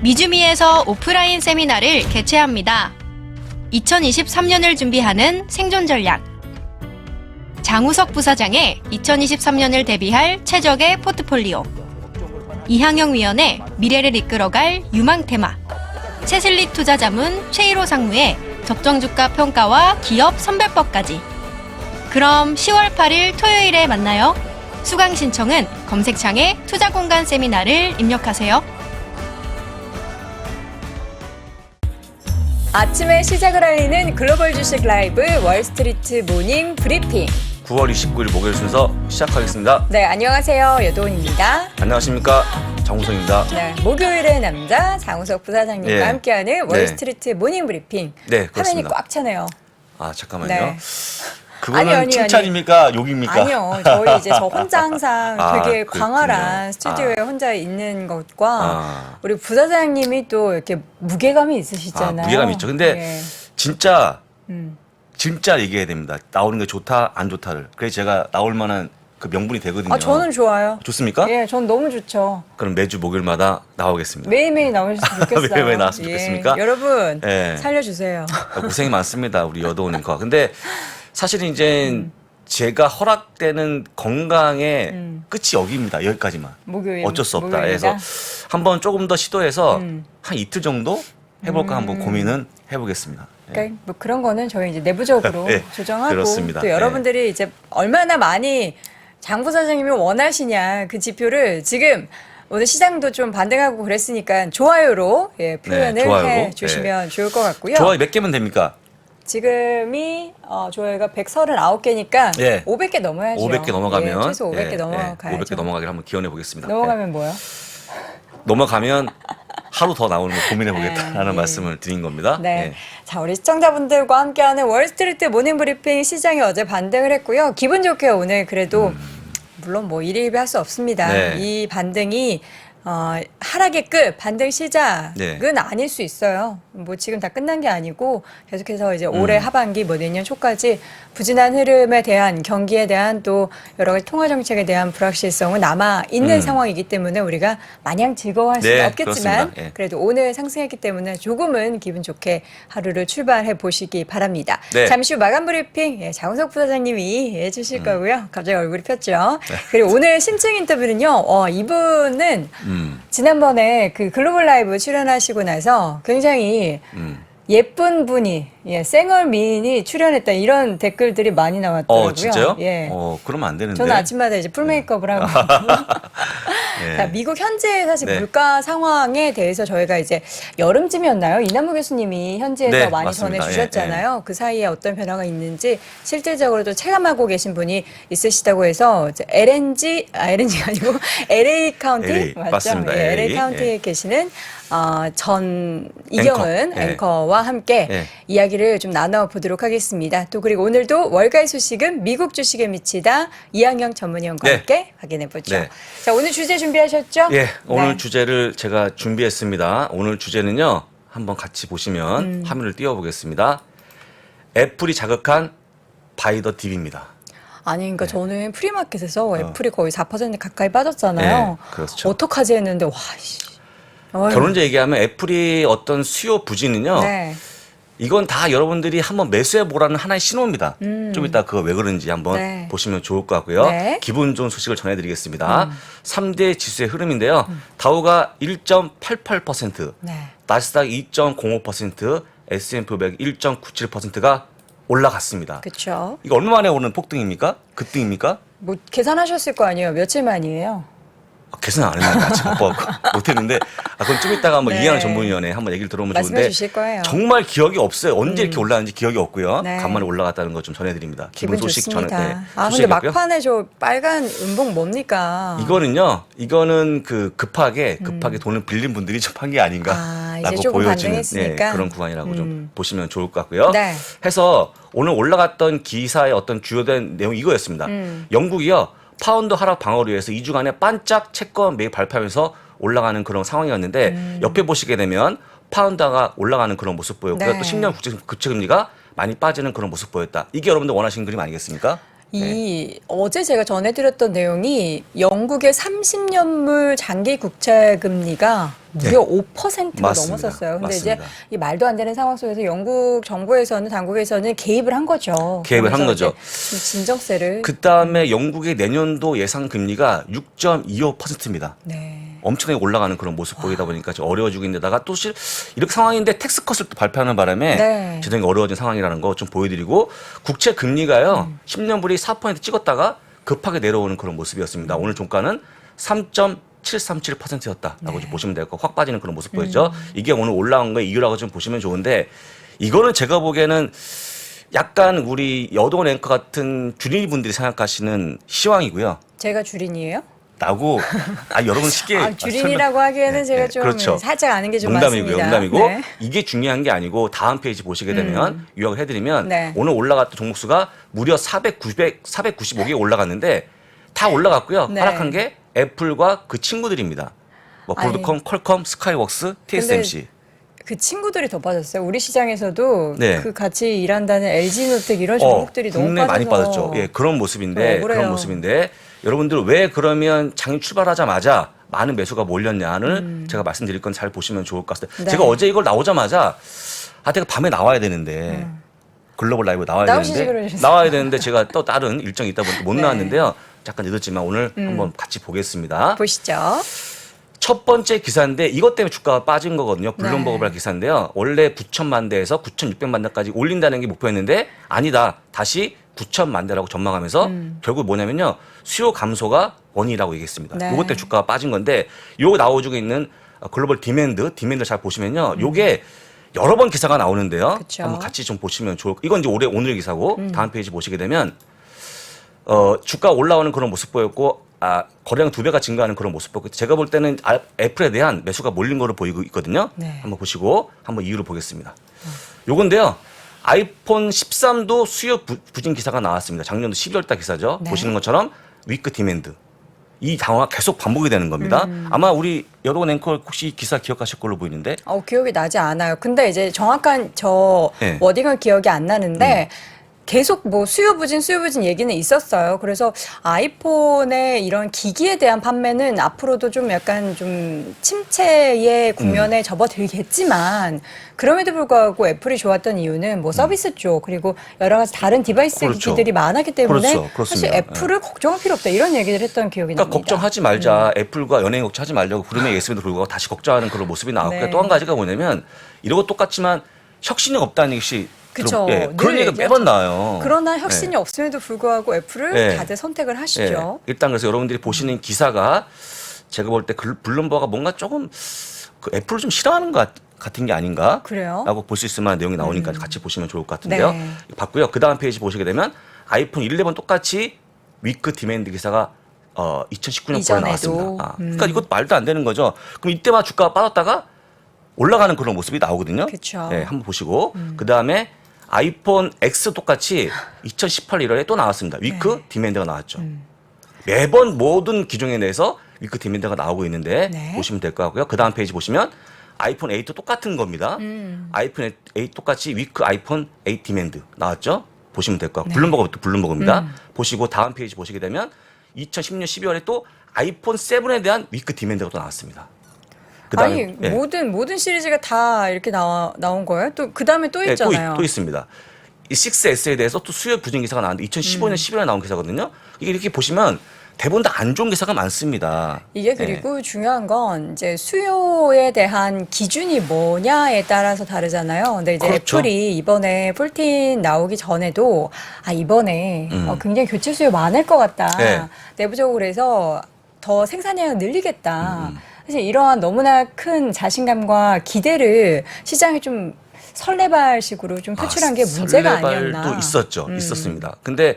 미주미에서 오프라인 세미나를 개최합니다. 2023년을 준비하는 생존 전략. 장우석 부사장의 2023년을 대비할 최적의 포트폴리오. 이항영 위원의 미래를 이끌어갈 유망 테마. 채슬리 투자자문 최일호 상무의 적정주가 평가와 기업 선별법까지. 그럼 10월 8일 토요일에 만나요. 수강 신청은 검색창에 투자공간 세미나를 입력하세요. 아침의 시작을 알리는 글로벌 주식 라이브 월스트리트 모닝 브리핑. 9월 29일 목요일 순서 시작하겠습니다. 네, 안녕하세요. 여도은입니다. 안녕하십니까. 정우성입니다. 네, 목요일의 남자 장우석 부사장님과 네. 함께하는 월스트리트 모닝 브리핑. 네, 그렇습니다. 화면이 꽉 차네요. 아, 잠깐만요. 네. 그거는 아니. 칭찬입니까? 욕입니까? 아니요. 저희 이제 저 혼자 항상 되게 그렇군요. 광활한 스튜디오에 혼자 있는 것과 우리 부사장님이 또 이렇게 무게감이 있으시잖아요. 무게감이 있죠. 근데 예. 진짜 얘기해야 됩니다. 나오는 게 좋다, 안 좋다를. 그래서 제가 나올 만한 그 명분이 되거든요. 아, 저는 좋아요. 좋습니까? 예, 전 너무 좋죠. 그럼 매주 목요일마다 나오겠습니다. 매일매일 나오셨으면 좋겠어요. 매일 나왔으면 좋겠습니까? 여러분, 예. 살려주세요. 고생이 많습니다. 우리 여도우님과. 근데 사실 이제 제가 허락되는 건강의 끝이 여기입니다. 여기까지만. 목요일. 어쩔 수 없다. 목요일이다? 그래서 한번 조금 더 시도해서 한 이틀 정도 해볼까 한번 고민은 해보겠습니다. 예. 그러니까 뭐 그런 거는 저희 이제 내부적으로 네, 조정하고 그렇습니다. 또 여러분들이 이제 얼마나 많이 장 부사장님이 원하시냐 그 지표를 지금 오늘 시장도 좀 반등하고 그랬으니까 좋아요로 표현을 좋아요로. 해주시면 좋을 것 같고요. 좋아요 몇 개면 됩니까? 지금이 조회가 139개니까 예. 500개 넘어야죠. 500개 넘어가면 최소 500개 넘어가야죠. 500개 넘어가기를 한번 기원해 보겠습니다. 넘어가면 뭐요? 넘어가면 하루 더 나오는 걸 고민해 보겠다라는 예. 말씀을 드린 겁니다. 네. 예. 자, 우리 시청자분들과 함께하는 월스트리트 모닝 브리핑 시장이 어제 반등을 했고요. 기분 좋게 오늘 그래도 물론 뭐 일일비 할 수 없습니다. 네. 이 반등이 하락의 끝, 반등 시작은 네. 아닐 수 있어요. 뭐 지금 다 끝난 게 아니고 계속해서 이제 올해 하반기 뭐 내년 초까지 부진한 흐름에 대한 경기에 대한 또 여러 가지 통화 정책에 대한 불확실성은 남아 있는 상황이기 때문에 우리가 마냥 즐거워할 수는 네, 없겠지만 그렇습니다. 예. 그래도 오늘 상승했기 때문에 조금은 기분 좋게 하루를 출발해 보시기 바랍니다. 네. 잠시 후 마감 브리핑 장우석 부사장님이 해주실 거고요. 갑자기 얼굴이 폈죠. 그리고 오늘 심층 인터뷰는요. 이분은 지난번에 그 글로벌 라이브 출연하시고 나서 굉장히 예쁜 분이 쌩얼 미인이 출연했다 이런 댓글들이 많이 나왔더라고요. 진짜요? 예. 그러면 안 되는데. 저는 아침마다 이제 풀 메이크업을 하고 예. 자, 미국 현재 사실 네. 물가 상황에 대해서 저희가 이제 여름쯤이었나요? 이남무 교수님이 현지에서 네, 많이 맞습니다. 전해주셨잖아요. 그 사이에 어떤 변화가 있는지 실질적으로도 체감하고 계신 분이 있으시다고 해서 이제 LNG가 아니고 LA 카운티 LA, 맞죠? 맞습니다. 예, LA LA, 카운티에 계시는 전 이경은 앵커. 앵커와 함께 네. 이야기를 좀 나눠보도록 하겠습니다. 또 그리고 오늘도 월가의 소식은 미국 주식에 미치다 이항영 전문위원과 네. 함께 확인해보죠. 네. 자, 오늘 주제 준비하셨죠? 예, 오늘 네. 주제를 제가 준비했습니다. 오늘 주제는요, 한번 같이 보시면 화면을 띄워보겠습니다. 애플이 자극한 바이 더 딥입니다. 아니, 그러니까 저는 프리마켓에서 애플이 거의 4% 가까이 빠졌잖아요. 네, 그렇죠. 어떡하지 했는데, 와, 씨. 어휴. 결론적으로 얘기하면 애플이 어떤 수요 부진은요, 네. 이건 다 여러분들이 한번 매수해 보라는 하나의 신호입니다. 좀 이따 그거 왜 그런지 한번 네. 보시면 좋을 것 같고요. 네. 기분 좋은 소식을 전해드리겠습니다. 3대 지수의 흐름인데요. 다우가 1.88%, 네. 나스닥 2.05%, S&P 500 1.97%가 올라갔습니다. 그쵸. 이거 얼마 만에 오는 폭등입니까? 급등입니까? 뭐, 계산하셨을 거 아니에요? 며칠 만이에요? 계산 안 했는데 아직 못했는데 그건 좀 이따가 한번 네. 이해하는 전문위원회 한번 얘기를 들어보면 말씀해 좋은데 주실 거예요. 정말 기억이 없어요. 언제 이렇게 올라왔는지 기억이 없고요. 네. 간만에 올라갔다는 거 좀 전해드립니다. 기분 소식 좋습니다. 전해. 근데 소식이었고요. 막판에 저 빨간 음봉 뭡니까? 이거는 그 급하게 돈을 빌린 분들이 좀 한 게 아닌가. 이제 라고 조금 보여지는 반등했으니까. 그런 구간이라고 좀 보시면 좋을 것 같고요. 네. 해서 오늘 올라갔던 기사의 어떤 주요된 내용이 이거였습니다. 영국이요. 파운드 하락 방어를 위해서 2주간에 반짝 채권 매입 발표하면서 올라가는 그런 상황이었는데 옆에 보시게 되면 파운드가 올라가는 그런 모습 보였고요. 네. 또 10년 국채금리가 많이 빠지는 그런 모습 보였다. 이게 여러분들 원하시는 그림 아니겠습니까? 어제 제가 전해드렸던 내용이 영국의 30년물 장기 국채 금리가 무려 5%가 맞습니다. 넘었었어요. 근데 맞습니다. 이제 이 말도 안 되는 상황 속에서 영국 정부에서는 당국에서는 개입을 한 거죠. 개입을 한 그러면서 거죠. 이제 진정세를 그 다음에 영국의 내년도 예상 금리가 6.25%입니다. 네. 엄청나게 올라가는 그런 모습 보이다 보니까 좀 어려워지고 있는데다가 또 이렇게 상황인데 텍스컷을 또 발표하는 바람에 네. 재정이 어려워진 상황이라는 거 좀 보여드리고 국채 금리가요 10년물이 4% 찍었다가 급하게 내려오는 그런 모습이었습니다. 오늘 종가는 3.737%였다라고 좀 보시면 될 거 확 빠지는 그런 모습 보이죠. 이게 오늘 올라온 거의 이유라고 좀 보시면 좋은데 이거는 제가 보기에는 약간 우리 여동 앵커 같은 주린이 분들이 생각하시는 시황이고요. 제가 주린이에요? 라고 여러분 쉽게 주린이라고 하기에는 네, 제가 네, 좀 그렇죠. 살짝 아는 게 좀 농담이고요. 많습니다. 농담이고 네. 이게 중요한 게 아니고 다음 페이지 보시게 되면 요약을 해드리면 네. 오늘 올라갔던 종목수가 무려 495개 올라갔는데 다 올라갔고요. 네. 하락한 게 애플과 그 친구들입니다. 뭐 브로드컴, 퀄컴, 스카이웍스, TSMC. 그 친구들이 더 빠졌어요. 우리 시장에서도 네. 그 같이 일한다는 LG노텍 이런 종목들이 너무 국내 많이 빠져서 빠졌죠. 예, 그런 모습인데 억울해요. 그런 모습인데 여러분들 왜 그러면 장이 출발하자마자 많은 매수가 몰렸냐를 제가 말씀드릴 건 잘 보시면 좋을 것 같습니다. 네. 제가 어제 이걸 나오자마자 내가 밤에 나와야 되는데 글로벌 라이브 나와야 나오시지 되는데 그러셨어요. 나와야 되는데 제가 또 다른 일정이 있다 보니까 못 네. 나왔는데요. 잠깐 늦었지만 오늘 한번 같이 보겠습니다. 보시죠. 첫 번째 기사인데 이것 때문에 주가가 빠진 거거든요. 블룸버그 네. 기사인데요. 원래 9천만 대에서 9,600만 대까지 올린다는 게 목표였는데 아니다. 다시 9천만 대라고 전망하면서 결국 뭐냐면요. 수요 감소가 원인이라고 얘기했습니다. 네. 이것 때문에 주가가 빠진 건데 요 나오고 있는 글로벌 디맨드 잘 보시면요. 요게 여러 번 기사가 나오는데요. 그쵸. 한번 같이 좀 보시면 좋을 이건 이제 오늘 기사고 다음 페이지 보시게 되면 주가 올라오는 그런 모습 보였고 거래량 2배가 증가하는 그런 모습 보고 제가 볼 때는 애플에 대한 매수가 몰린 거로 보이고 있거든요. 네. 한번 보시고 한번 이유를 보겠습니다. 요건데요. 아이폰 13도 수요 부진 기사가 나왔습니다. 작년도 12월 달 기사죠. 네. 보시는 것처럼 위크 디맨드. 이 상황이 계속 반복이 되는 겁니다. 아마 우리 여러분 앵커 혹시 이 기사 기억하실 걸로 보이는데 기억이 나지 않아요. 근데 이제 정확한 저 네. 워딩은 기억이 안 나는데 계속 뭐 수요 부진 얘기는 있었어요. 그래서 아이폰의 이런 기기에 대한 판매는 앞으로도 좀 약간 좀 침체의 국면에 접어들겠지만 그럼에도 불구하고 애플이 좋았던 이유는 뭐 서비스 쪽 그리고 여러 가지 다른 디바이스 그렇죠. 기기들이 많았기 때문에 그렇죠. 그렇습니다. 사실 애플을 걱정할 필요 없다 이런 얘기를 했던 기억이 그러니까 납니다. 걱정하지 말자. 애플과 연예인 걱정하지 말자고 부르면 예스에도 불구하고 다시 걱정하는 그런 모습이 나왔고요. 네. 또 한 가지가 뭐냐면 이러고 똑같지만 혁신이 없다는 것이 그쵸. 그런 늘 얘기가 얘기하죠. 매번 나와요. 그러나 혁신이 네. 없음에도 불구하고 애플을 네. 다들 선택을 하시죠. 예, 일단 그래서 여러분들이 보시는 기사가 제가 볼 때 블룸버그가 뭔가 조금 그 애플을 좀 싫어하는 것 같은 게 아닌가? 그래요? 라고 볼 수 있을 만한 내용이 나오니까 같이 보시면 좋을 것 같은데요. 네. 봤고요. 그 다음 페이지 보시게 되면 아이폰 11 똑같이 위크 디맨드 기사가 2019년 9월에 이전에도. 나왔습니다. 그러니까 이것도 말도 안 되는 거죠. 그럼 이때만 주가가 빠졌다가 올라가는 그런 모습이 나오거든요. 그쵸. 네, 한번 보시고 그 다음에 아이폰 X 똑같이 2018 1월에 또 나왔습니다. 위크 네. 디맨드가 나왔죠. 매번 모든 기종에 대해서 위크 디맨드가 나오고 있는데 네. 보시면 될 것 같고요. 그 다음 페이지 보시면 아이폰 8 똑같은 겁니다. 아이폰 8 똑같이 위크 아이폰 8 디맨드 나왔죠. 보시면 될 것 같고 블룸버그부터 블룸버그입니다. 보시고 다음 페이지 보시게 되면 2010년 12월에 또 아이폰 7에 대한 위크 디맨드가 또 나왔습니다. 그다음에 아니 예. 모든 시리즈가 다 이렇게 나온 거예요? 또 그 다음에 또 네, 있잖아요. 또 있습니다. 이 6S에 대해서 또 수요 부진 기사가 나왔는데 2015년 11월에 나온 기사거든요. 이게 이렇게 보시면 대부분 다 안 좋은 기사가 많습니다. 이게 그리고 중요한 건 이제 수요에 대한 기준이 뭐냐에 따라서 다르잖아요. 근데 이제 그렇죠. 애플이 이번에 14 나오기 전에도 이번에 굉장히 교체 수요 많을 것 같다. 네. 내부적으로 해서 더 생산량을 늘리겠다. 사실 이러한 너무나 큰 자신감과 기대를 시장에 좀 설레발식으로 좀 표출한 게 문제가 아니었나. 설레발도 있었죠. 있었습니다. 근데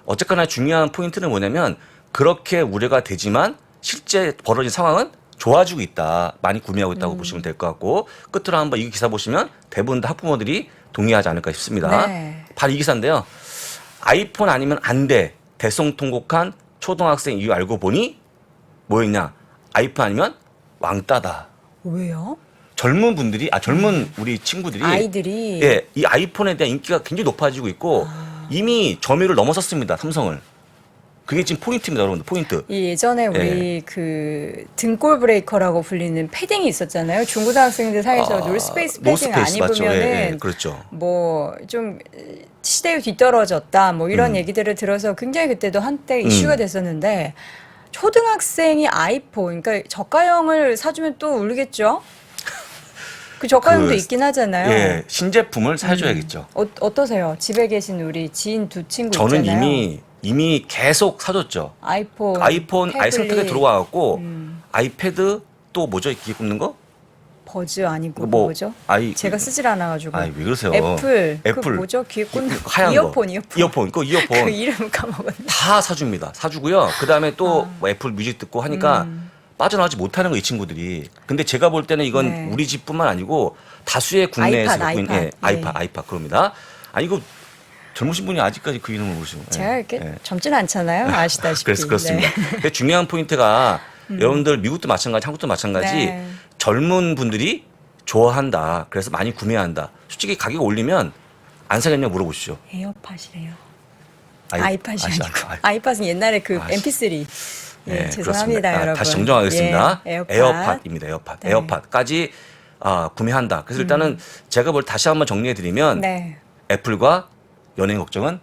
어쨌거나 중요한 포인트는 뭐냐면 그렇게 우려가 되지만 실제 벌어진 상황은 좋아지고 있다. 많이 구매하고 있다고 보시면 될 것 같고 끝으로 한번 이 기사 보시면 대부분 다 학부모들이 동의하지 않을까 싶습니다. 네. 바로 이 기사인데요. 아이폰 아니면 안 돼. 대성통곡한 초등학생 이유 알고 보니 뭐였냐. 아이폰 아니면 왕따다. 왜요? 젊은 분들이 젊은 우리 친구들이 아이들이 예, 이 아이폰에 대한 인기가 굉장히 높아지고 있고 이미 점유율을 넘어섰습니다. 삼성을. 그게 지금 포인트입니다, 여러분들. 포인트. 이 예전에 우리 그 등골 브레이커라고 불리는 패딩이 있었잖아요. 중고등학생들 사이에서 노스페이스 패딩 안 노스페이스 맞죠. 입으면은 그렇죠. 뭐 좀 시대에 뒤떨어졌다 뭐 이런 얘기들을 들어서 굉장히 그때도 한때 이슈가 됐었는데 초등학생이 아이폰 그러니까 저가형을 사주면 또 울겠죠. 그 저가형도 있긴 하잖아요. 예, 신제품을 사줘야겠죠. 어떠세요? 집에 계신 우리 지인 두 친구 저는 있잖아요. 이미 계속 사줬죠. 아이폰 아예 상태가 태블릿, 들어와갖고 아이패드 또 뭐죠? 기계 꼽는 거? 버즈 아니고 뭐, 뭐죠? 아이 제가 쓰질 않아가지고. 왜 그러세요? 애플. 그 애플. 뭐죠? 귀에 꽂는 하얀 이어폰. 이어폰. 그 이어폰. 그 이름 까먹었네. 다 사줍니다. 사주고요. 그 다음에 또 뭐 애플 뮤직 듣고 하니까 빠져나오지 못하는 거 이 친구들이. 근데 제가 볼 때는 이건 네. 우리 집뿐만 아니고 다수의 국내에서 아이팟, 갖고 있는 아이팟. 아이팟 그럽니다. 아니 이거 젊으신 분이 아직까지 그 이름을 모르시고. 제가 이렇게 젊진 않잖아요. 아시다시피. 그래서 그렇습니다. 네. 근데 중요한 포인트가 여러분들 미국도 마찬가지, 한국도 마찬가지. 네. 젊은 분들이 좋아한다. 그래서 많이 구매한다. 솔직히 가격 올리면 안 사겠냐 물어보시죠. 에어팟이래요. 아이- 아이팟이 아시- 아니고. 아이- 아이팟은 옛날에 그 아시- MP3. 예, 네, 죄송합니다, 그렇습니다. 여러분. 다시 정정하겠습니다. 예, 에어팟입니다. 에어팟. 네. 에어팟까지 구매한다. 그래서 일단은 제가 다시 한번 정리해드리면 네. 애플과 연예인 걱정은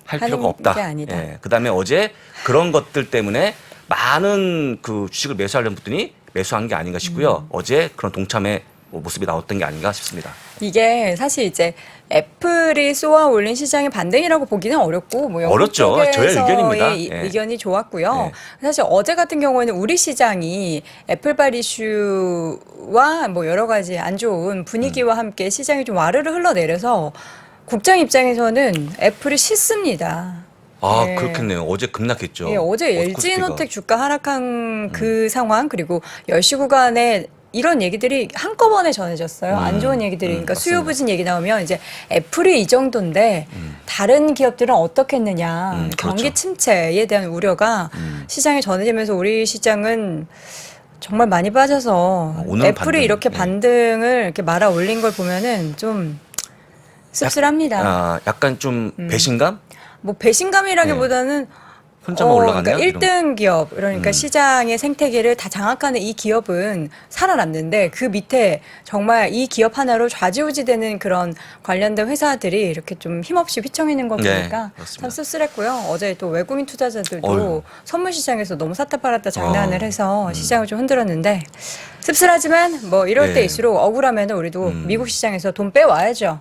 할 하는 필요가 없다. 게 아니다. 그다음에 어제 그런 것들 때문에 많은 그 주식을 매수하려는 분들이 매수한 게 아닌가 싶고요. 어제 그런 동참의 모습이 나왔던 게 아닌가 싶습니다. 이게 사실 이제 애플이 쏘아 올린 시장의 반등이라고 보기는 어렵고 뭐 영국 어렵죠. 저의 쪽에서의 의견입니다. 예. 의견이 좋았고요. 네. 사실 어제 같은 경우에는 우리 시장이 애플발 이슈와 뭐 여러 가지 안 좋은 분위기와 함께 시장이 좀 와르르 흘러내려서 국장 입장에서는 애플이 싫습니다. 네. 그렇겠네요. 어제 급락했죠. 예, 어제 LG노텍 주가 하락한 그 상황 그리고 10시 구간에 이런 얘기들이 한꺼번에 전해졌어요. 안 좋은 얘기들이. 그러니까 수요 맞습니다. 부진 얘기 나오면 이제 애플이 이 정도인데 다른 기업들은 어떻겠느냐. 경기 그렇죠. 침체에 대한 우려가 시장에 전해지면서 우리 시장은 정말 많이 빠져서 오늘은 애플이 반등. 이렇게 네. 반등을 이렇게 말아 올린 걸 보면은 좀 씁쓸합니다. 약간 좀 배신감? 뭐 배신감이라기보다는 혼자만 올라가네요. 그러니까 1등 기업, 그러니까 시장의 생태계를 다 장악하는 이 기업은 살아남는데 그 밑에 정말 이 기업 하나로 좌지우지되는 그런 관련된 회사들이 이렇게 좀 힘없이 휘청이는 거 네, 보니까 그렇습니다. 참 씁쓸했고요. 어제 또 외국인 투자자들도 어휴. 선물 시장에서 너무 샀다 팔았다 장난을 해서 시장을 좀 흔들었는데 씁쓸하지만 뭐 이럴 네. 때일수록 억울하면 우리도 미국 시장에서 돈 빼와야죠.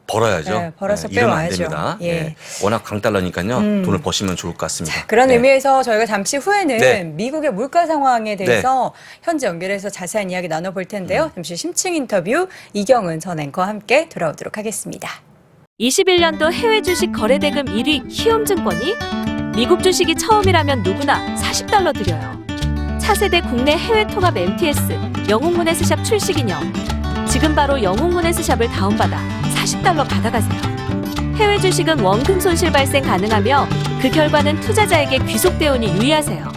벌어야죠. 네, 벌어서 이러면 안 빼와야죠. 됩니다. 예. 워낙 강달러니까요. 돈을 버시면 좋을 것 같습니다. 그런 네. 의미에서 저희가 잠시 후에는 네. 미국의 물가 상황에 대해서 현재 연결해서 자세한 이야기 나눠볼 텐데요. 잠시 심층 인터뷰 이경은 전 앵커와 함께 돌아오도록 하겠습니다. 21년도 해외 주식 거래 대금 1위 희움증권이 미국 주식이 처음이라면 누구나 $40 드려요. 차세대 국내 해외 통합 MTS 영웅문에스샵 출시 기념. 지금 바로 영웅문에스샵을 다운받아 $40 받아가세요. 해외 주식은 원금 손실 발생 가능하며 그 결과는 투자자에게 귀속되오니 유의하세요.